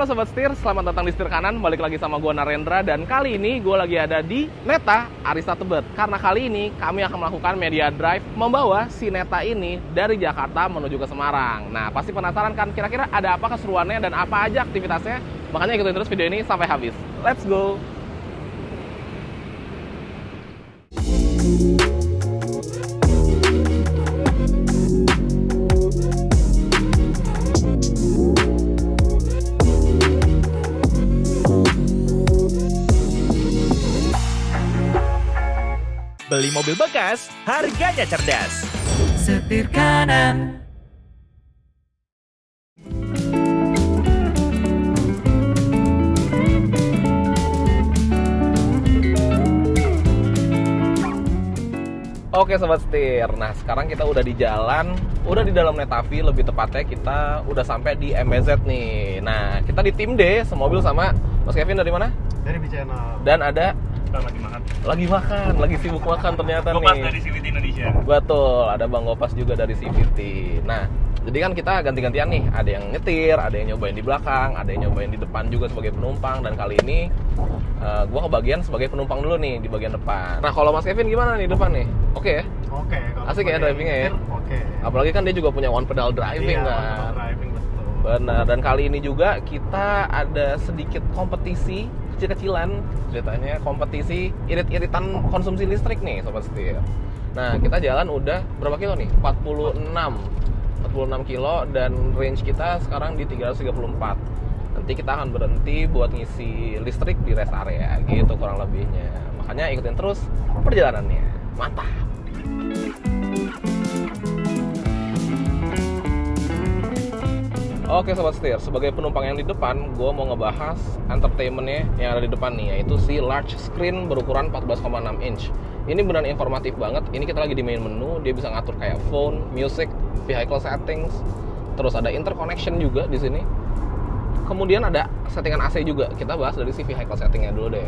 Halo Sobat Setir, selamat datang di Setir Kanan. Balik lagi sama gue Narendra. Dan kali ini gue lagi ada di Neta Arista Tebet. Karena kali ini kami akan melakukan media drive membawa si Neta ini dari Jakarta menuju ke Semarang. Nah, pasti penasaran kan kira-kira ada apa keseruannya dan apa aja aktivitasnya? Makanya ikutin terus video ini sampai habis. Let's go! Beli mobil bekas, harganya cerdas. Setir kanan. Oke Sobat Setir, nah sekarang kita udah di jalan, udah di dalam Netavi, lebih tepatnya kita udah sampai di MBZ nih. Nah, kita di tim D, semobil sama Mas Kevin dari mana? Dari Bicana. Dan ada Lagi makan. lagi sibuk makan ternyata Gopas nih. dari CVT Indonesia. Betul, ada Bang Gopas juga dari CVT. Nah, jadi kan kita ganti-gantian nih, ada yang nyetir, ada yang nyobain di belakang, ada yang nyobain di depan juga sebagai penumpang. Dan kali ini gue kebagian sebagai penumpang dulu nih di bagian depan. Nah, kalau Mas Kevin gimana nih depan nih? Oke ya? Oke. Kalau Asik ya drivingnya ya? Oke. Apalagi kan dia juga punya one pedal driving Iya, kan. driving betul. Benar, dan kali ini juga kita ada sedikit kompetisi kecil-kecilan ceritanya, kompetisi irit-iritan konsumsi listrik nih Sobat Setir. Nah, kita jalan udah berapa kilo nih? 46 kilo dan range kita sekarang di 334. Nanti kita akan berhenti buat ngisi listrik di rest area gitu kurang lebihnya. Makanya ikutin terus perjalanannya. Mantap. Oke Sobat Setir, sebagai penumpang yang di depan, gue mau ngebahas entertainment-nya yang ada di depan nih, yaitu si large screen berukuran 14,6 inch. Ini benar informatif banget. Ini kita lagi di main menu, dia bisa ngatur kayak phone, music, vehicle settings, terus ada interconnection juga di sini. Kemudian ada settingan AC juga. Kita bahas dari si vehicle settingnya dulu deh.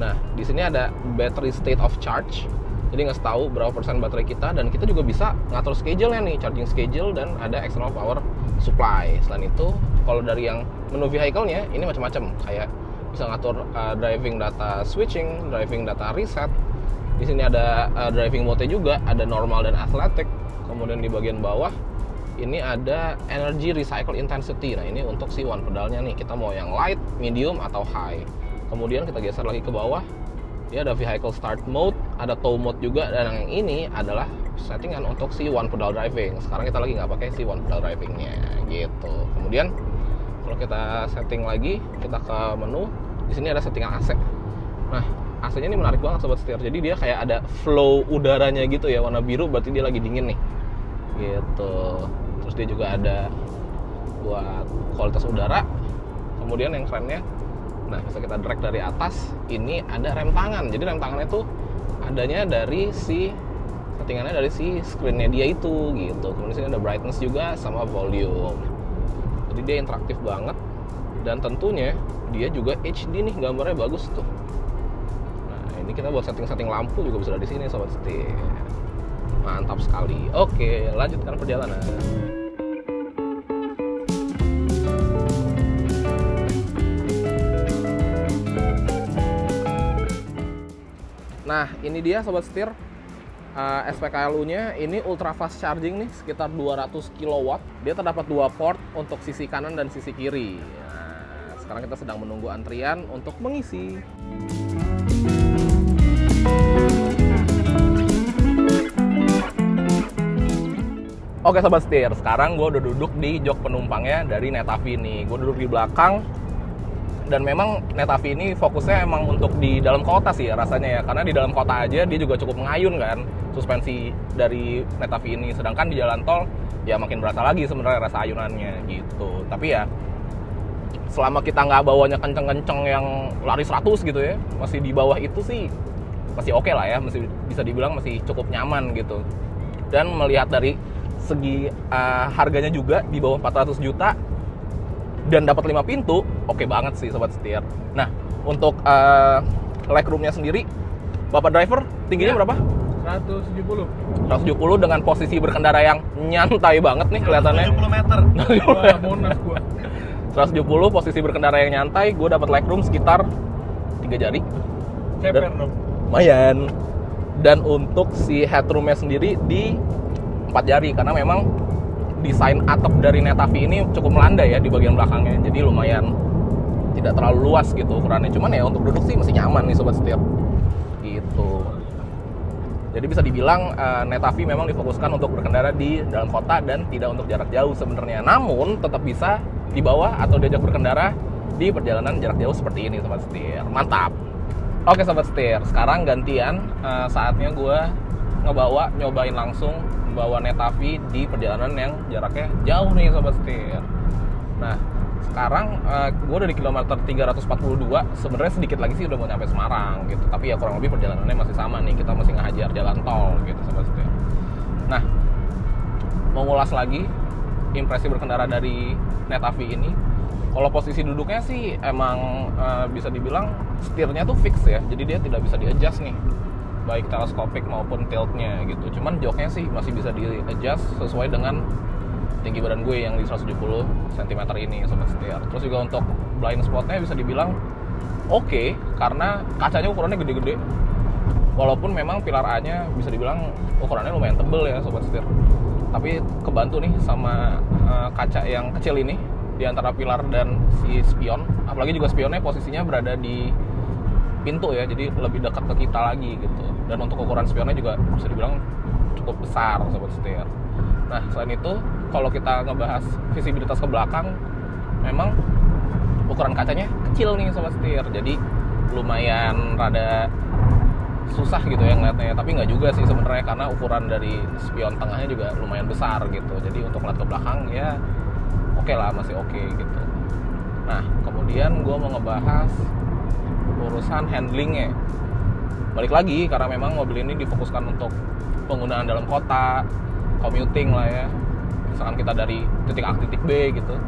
Nah, di sini ada battery state of charge. Jadi nggak tahu berapa persen baterai kita, dan kita juga bisa ngatur schedule-nya nih, charging schedule, dan ada external power supply. Selain itu, kalau dari yang menu vehicle-nya ini macam-macam, kayak bisa ngatur driving data switching, driving data reset. Di sini ada driving mode juga, ada normal dan athletic. Kemudian di bagian bawah ini ada energy recycle intensity. Nah, ini untuk si one pedalnya nih, kita mau yang light, medium, atau high. Kemudian kita geser lagi ke bawah, dia ada vehicle start mode, ada tow mode juga, dan yang ini adalah settingan untuk si one pedal driving. Sekarang kita lagi nggak pakai si one pedal drivingnya gitu. Kemudian kalau kita setting lagi, kita ke menu, di sini ada settingan AC. Nah, AC-nya ini menarik banget Sobat Setir. Jadi dia kayak ada flow udaranya gitu ya, warna biru berarti dia lagi dingin nih gitu. Terus dia juga ada buat kualitas udara. Kemudian yang kerennya, nah bisa kita drag dari atas, ini ada rem tangan. Jadi rem tangannya tuh adanya dari si settingannya dari si screen-nya dia itu gitu. Kemudian sini ada brightness juga sama volume. Jadi dia interaktif banget, dan tentunya dia juga HD nih, gambarnya bagus tuh. Nah, ini kita buat setting-setting lampu juga bisa dari sini Sobat Setir. Mantap sekali. Oke, lanjutkan perjalanan. Nah, ini dia Sobat Setir, SPKLU-nya ini ultra fast charging nih, sekitar 200 kW. Dia terdapat dua port untuk sisi kanan dan sisi kiri. Nah, sekarang kita sedang menunggu antrian untuk mengisi. Oke Sobat Setir, sekarang gue udah duduk di jok penumpangnya dari Netavi nih. Gue duduk di belakang. Dan memang Netavi ini fokusnya emang untuk di dalam kota sih ya rasanya ya. Karena di dalam kota aja dia juga cukup mengayun kan suspensi dari Netavi ini. Sedangkan di jalan tol ya makin berasa lagi sebenarnya rasa ayunannya gitu. Tapi ya selama kita nggak bawanya kenceng-kenceng yang lari 100 gitu ya, masih di bawah itu sih masih oke lah ya. Masih bisa dibilang masih cukup nyaman gitu. Dan melihat dari segi harganya juga di bawah 400 juta dan dapat 5 pintu, oke banget sih Sobat Setir. Nah, untuk legroomnya sendiri, Bapak driver tingginya berapa? 170 dengan posisi berkendara yang nyantai banget nih kelihatannya. 70 meter. Wah, bonus gua. 170 posisi berkendara yang nyantai, gue dapat legroom sekitar 3 jari. Ceper dong. Lumayan. Dan untuk si headroomnya sendiri di 4 jari, karena memang desain atap dari Netavi ini cukup melandai ya di bagian belakangnya. Jadi lumayan tidak terlalu luas gitu ukurannya. Cuman ya untuk duduk sih masih nyaman nih sobat setir. Gitu. Jadi bisa dibilang Netavi memang difokuskan untuk berkendara di dalam kota dan tidak untuk jarak jauh sebenarnya. Namun tetap bisa dibawa atau diajak berkendara di perjalanan jarak jauh seperti ini sobat setir. Mantap. Oke sobat setir, sekarang gantian saatnya gue nyobain langsung bawa Netavi di perjalanan yang jaraknya jauh nih sobat setir. Nah sekarang gue udah di kilometer 342, sebenarnya sedikit lagi sih udah mau nyampe Semarang gitu. Tapi ya kurang lebih perjalanannya masih sama nih, kita masih ngehajar jalan tol gitu sobat setir. Nah mau ngulas lagi impresi berkendara dari Netavi ini. Kalau posisi duduknya sih emang bisa dibilang setirnya tuh fix ya, jadi dia tidak bisa di-adjust nih, baik teleskopik maupun tiltnya gitu. Cuman joknya sih masih bisa di-adjust sesuai dengan tinggi badan gue yang di 170 cm ini sobat setir. Terus juga untuk blind spotnya bisa dibilang oke, karena kacanya ukurannya gede-gede. Walaupun memang pilar A-nya bisa dibilang ukurannya lumayan tebel ya sobat setir. Tapi kebantu nih sama kaca yang kecil ini di antara pilar dan si spion. Apalagi juga spionnya posisinya berada di pintu ya, jadi lebih dekat ke kita lagi gitu. Dan untuk ukuran spionnya juga bisa dibilang cukup besar sobat setir. Nah selain itu kalau kita ngebahas visibilitas ke belakang, memang ukuran kacanya kecil nih sobat setir, jadi lumayan rada susah gitu ya ngeliatnya. Tapi nggak juga sih sebenarnya, karena ukuran dari spion tengahnya juga lumayan besar gitu. Jadi untuk ngeliat ke belakang ya oke lah, masih oke gitu. Nah kemudian gue mau ngebahas urusan handlingnya. Balik lagi, karena memang mobil ini difokuskan untuk penggunaan dalam kota, commuting lah ya, misalkan kita dari titik A ke titik B gitu.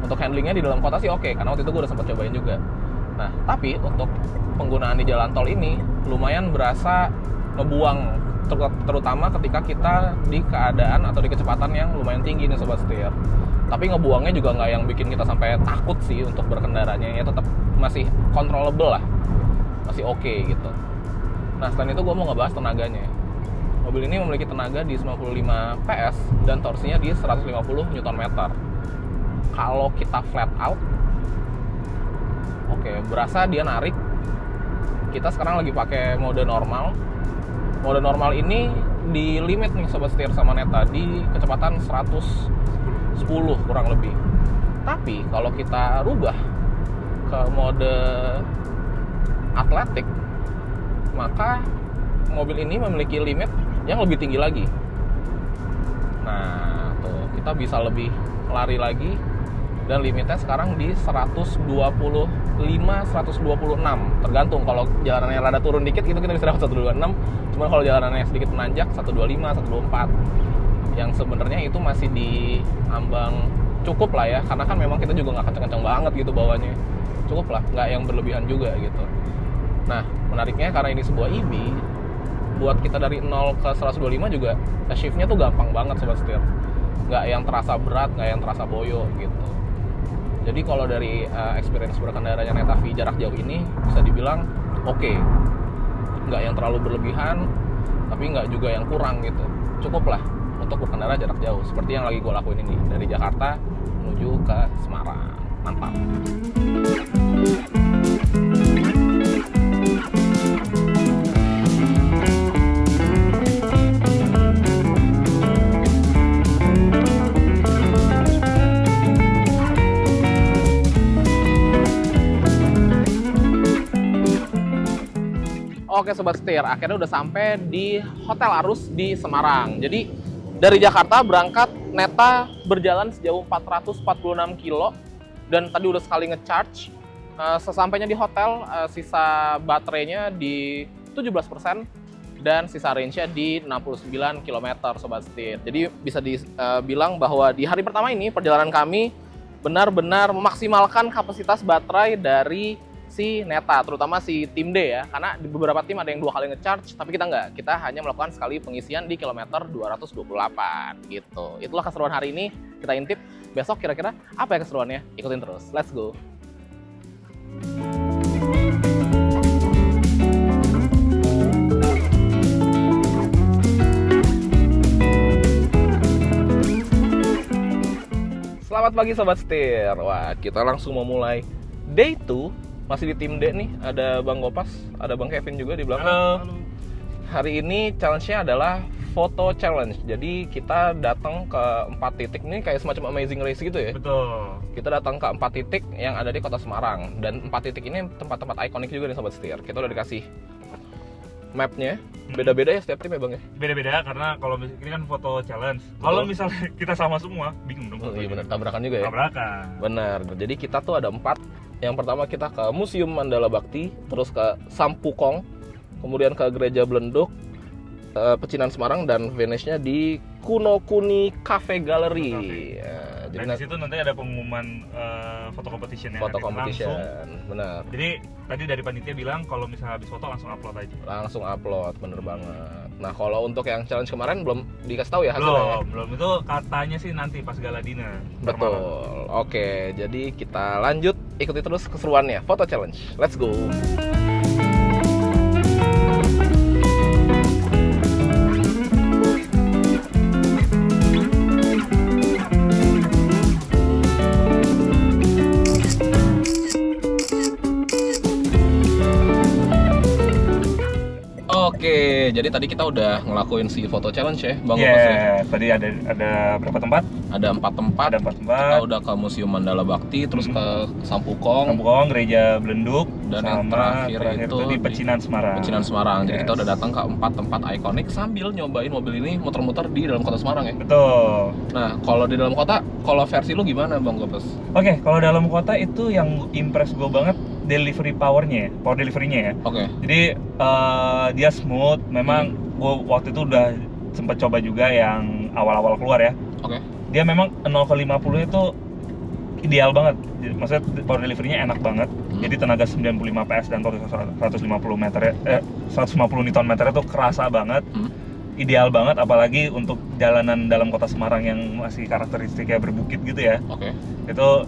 Untuk handlingnya di dalam kota sih oke, karena waktu itu gue udah sempat cobain juga. Nah tapi untuk penggunaan di jalan tol ini lumayan berasa ngebuang, terutama ketika kita di keadaan atau di kecepatan yang lumayan tinggi nih sobat setir. Tapi ngebuangnya juga nggak yang bikin kita sampai takut sih untuk berkendaranya, ya tetap masih controllable lah, masih oke gitu. Nah selain itu gue mau ngebahas tenaganya. Mobil ini memiliki tenaga di 95 PS dan torsinya di 150 Nm. Kalau kita flat out, oke, berasa dia narik. Kita sekarang lagi pakai mode normal. Mode normal ini di limit nih sobat setir sama Neta di kecepatan 110 kurang lebih. Tapi kalau kita rubah ke mode atletik, maka mobil ini memiliki limit yang lebih tinggi lagi. Nah tuh, kita bisa lebih lari lagi, dan limitnya sekarang di 125, 126, tergantung. Kalau jalanannya rada turun dikit gitu kita bisa dapat 126, cuman kalau jalanannya sedikit menanjak 125, 124, yang sebenarnya itu masih di ambang cukup lah ya, karena kan memang kita juga nggak kenceng-kenceng banget gitu bawanya, cukup lah, nggak yang berlebihan juga gitu. Nah menariknya karena ini sebuah EV, buat kita dari 0 ke 125 juga shiftnya tuh gampang banget sobat setir, nggak yang terasa berat, nggak yang terasa boyo gitu. Jadi kalau dari experience berkendaranya Netavi jarak jauh ini bisa dibilang oke, nggak yang terlalu berlebihan, tapi nggak juga yang kurang gitu, cukup lah untuk berkendara jarak jauh seperti yang lagi gue lakuin ini dari Jakarta menuju ke Semarang. Mantap. Oke sobat setir, akhirnya udah sampai di Hotel Arus di Semarang. Jadi dari Jakarta berangkat Neta berjalan sejauh 446 kilo, dan tadi udah sekali ngecharge. Sesampainya di hotel, sisa baterainya di 17% dan sisa range-nya di 69 km sobat setir. Jadi bisa dibilang bahwa di hari pertama ini perjalanan kami benar-benar memaksimalkan kapasitas baterai dari si Neta, terutama si tim D ya, karena di beberapa tim ada yang 2 kali ngecharge, tapi kita nggak, kita hanya melakukan sekali pengisian di kilometer 228 gitu. Itulah keseruan hari ini, kita intip. Besok kira-kira apa ya keseruannya? Ikutin terus, let's go. Selamat pagi Sobat Setir. Wah, kita langsung mau mulai day 2. Masih di tim D nih, ada Bang Gopas, ada Bang Kevin juga di belakang. Halo. Hari ini challenge-nya adalah foto challenge. Jadi kita datang ke 4 titik nih, kayak semacam amazing race gitu ya. Betul. Kita datang ke 4 titik yang ada di kota Semarang. Dan 4 titik ini tempat-tempat ikonik juga nih Sobat Setir. Kita udah dikasih map-nya. Beda-beda ya setiap tim ya Bang ya? Beda-beda karena kalau ini kan foto challenge. Kalau misalnya kita sama semua, bingung dong. Oh, iya bener, tabrakan juga ya? Tabrakan. Benar. Jadi kita tuh ada 4. Yang pertama kita ke Museum Mandala Bakti, terus ke Sampukong, kemudian ke Gereja Belenduk, Pecinan Semarang, dan finish-nya di Kunokuni Cafe Gallery. Ya, Dan di situ nanti ada pengumuman foto competition yang foto ada competition, langsung. benar. Jadi tadi dari panitia bilang kalau misalnya habis foto langsung upload aja. Langsung upload, bener banget. Nah kalau untuk yang challenge kemarin belum dikasih tahu ya hasilnya? Belum. Itu katanya sih nanti pas gala dinner. Betul. Oke, jadi kita lanjut, ikuti terus keseruannya, foto challenge. Let's go. Oke, jadi tadi kita udah ngelakuin si foto challenge ya, Bang Gopas ya? Tadi ada berapa tempat? Ada 4 tempat. Ada 4 tempat. Kita udah ke Museum Mandala Bakti, terus ke Sampukong, Kampung, Gereja Belenduk, dan yang sama terakhir itu di Pecinan Semarang. Pecinan Semarang. Jadi Yes. kita udah datang ke 4 tempat ikonik sambil nyobain mobil ini muter-muter di dalam kota Semarang ya. Betul. Nah, kalau di dalam kota, kalau versi lu gimana Bang Gopas? Oke, kalau dalam kota itu yang impress gue banget delivery power delivery-nya ya. Oke. Jadi dia smooth. Memang gue waktu itu udah sempat coba juga yang awal-awal keluar ya. Oke. Dia memang 0 ke 50 itu ideal banget. Maksudnya power delivery-nya enak banget. Jadi tenaga 95 PS dan torsi 150 meter 150 Nm itu kerasa banget. Ideal banget apalagi untuk jalanan dalam kota Semarang yang masih karakteristiknya berbukit gitu ya. Oke. Itu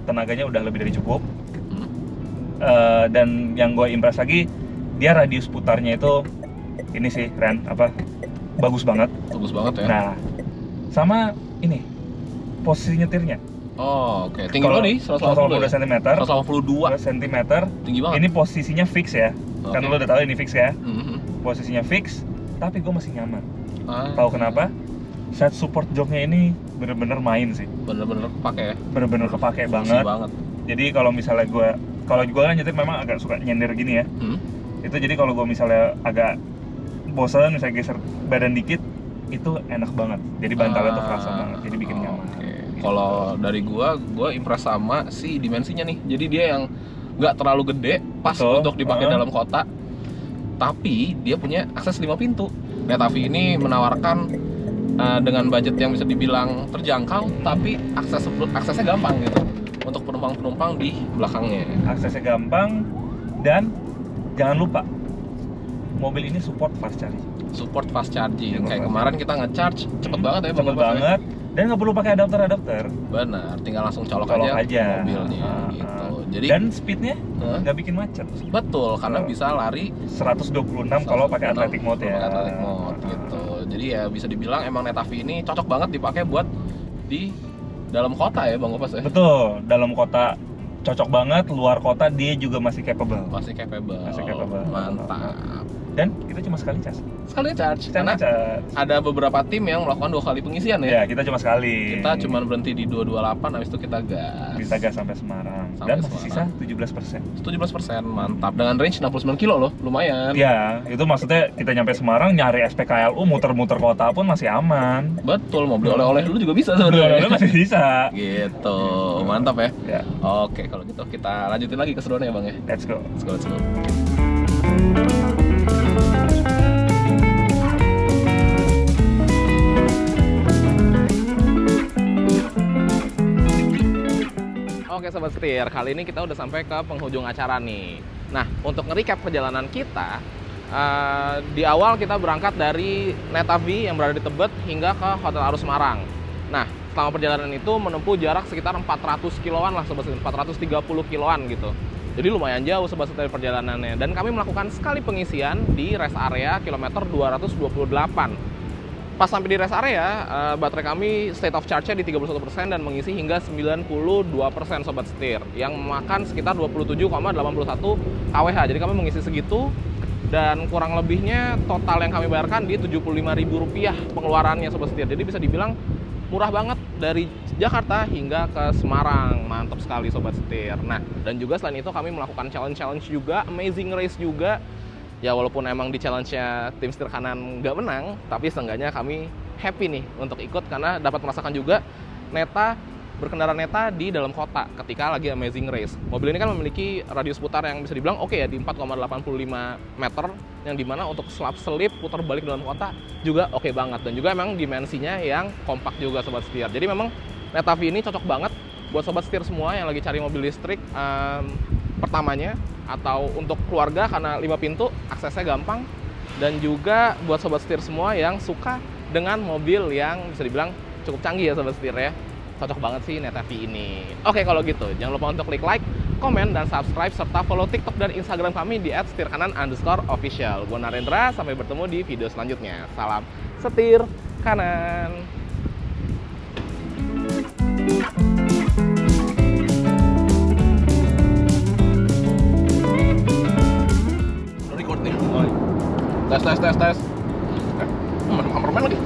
tenaganya udah lebih dari cukup. Dan yang gue impress lagi, dia radius putarnya itu ini sih bagus banget. Bagus banget ya. Nah, sama ini posisi nyetirnya. Oh, oke. Tinggi lo di 180 cm, 182 cm. tinggi banget. Ini posisinya fix ya. Kan Oke. lo udah tahu ini fix ya. Mhm. Posisinya fix, tapi gue masih nyaman. Ah, Tahu kenapa? Side support joknya ini bener-bener main sih. bener-bener kepake ya. Bener-bener kepake Isi banget. banget. Jadi kalau misalnya gue kan nyetir memang agak suka nyender gini ya. Itu jadi kalau gue misalnya agak bosan misalnya geser badan dikit, itu enak banget. Jadi bantalnya tuh kerasa banget. Jadi bikin nyaman. Oke. Kalau dari gua impress sama si dimensinya nih. Jadi dia yang nggak terlalu gede, pas Betul. untuk dipakai dalam kota. Tapi dia punya akses 5 pintu. Netavi ini menawarkan dengan budget yang bisa dibilang terjangkau, tapi aksesnya gampang gitu untuk penumpang-penumpang di belakangnya. Aksesnya gampang dan jangan lupa mobil ini support fast charging. Support fast charging. Support Kayak fast kemarin kita ngecharge cepet banget ya Bang Cepet Gopas ya? banget dan nggak perlu pakai adapter. Benar, tinggal langsung colok Colok aja aja mobilnya gitu. Jadi dan speednya Hah? nggak bikin macet. betul, karena bisa lari 126 kalau pakai athletic mode ya. Pakai athletic mode gitu. Jadi ya bisa dibilang emang Netavi ini cocok banget dipakai buat di dalam kota ya Bang Gopas ya. Betul, dalam kota cocok banget, luar kota dia juga masih capable. Masih capable. Mantap. Mantap. Dan itu cuma sekali cas. Sekali charge. Karena Karena ada beberapa tim yang melakukan 2 kali pengisian ya ya. kita cuma sekali. Kita cuma berhenti di 228, habis itu kita gas. Kita gas sampai Semarang. Sampai Dan masih sisa Semarang. 17%, mantap. Dengan range 69 kilo loh, lumayan. Ya, itu maksudnya kita nyampe Semarang nyari SPKLU muter-muter kota pun masih aman. Betul, mau beli oleh-oleh dulu juga bisa Udah sebenarnya. masih bisa. Gitu, mantap ya. Ya, Oke, kalau gitu kita lanjutin lagi keseruannya Bang ya. let's go. Let's go. Oke Sobat Setir, kali ini kita udah sampai ke penghujung acara nih. Nah, untuk nge-recap perjalanan kita, di awal kita berangkat dari Netavi yang berada di Tebet hingga ke Hotel Arus Semarang. Nah, selama perjalanan itu menempuh jarak sekitar 400 kiloan lah Sobat Setir, 430 kiloan gitu. Jadi lumayan jauh Sobat Setir perjalanannya. Dan kami melakukan sekali pengisian di rest area kilometer 228. Pas sampai di rest area, baterai kami state of charge-nya di 31% dan mengisi hingga 92% Sobat Setir, yang memakan sekitar 27,81 kWh. Jadi kami mengisi segitu, dan kurang lebihnya total yang kami bayarkan di Rp75.000 pengeluarannya Sobat Setir. Jadi bisa dibilang murah banget dari Jakarta hingga ke Semarang. Mantap sekali Sobat Setir. Nah, dan juga selain itu kami melakukan challenge juga, amazing race juga. Ya walaupun emang di challenge-nya tim setir kanan nggak menang, tapi seenggaknya kami happy nih untuk ikut karena dapat merasakan juga berkendara Neta di dalam kota ketika lagi amazing race. Mobil ini kan memiliki radius putar yang bisa dibilang oke ya, di 4,85 meter, yang dimana untuk selap-selip putar balik dalam kota juga oke banget. Dan juga emang dimensinya yang kompak juga Sobat Setir. Jadi memang Netavi ini cocok banget buat Sobat Setir semua yang lagi cari mobil listrik pertamanya, atau untuk keluarga karena 5 pintu, aksesnya gampang. Dan juga buat Sobat Setir semua yang suka dengan mobil yang bisa dibilang cukup canggih ya Sobat Setir ya. Cocok banget sih Netavi ini. Oke, kalau gitu jangan lupa untuk klik like, komen, dan subscribe, serta follow TikTok dan Instagram kami di @setirkanan_official. Gua Narendra, sampai bertemu di video selanjutnya. Salam setir kanan. Record nih. Tes. Mana permen lagi?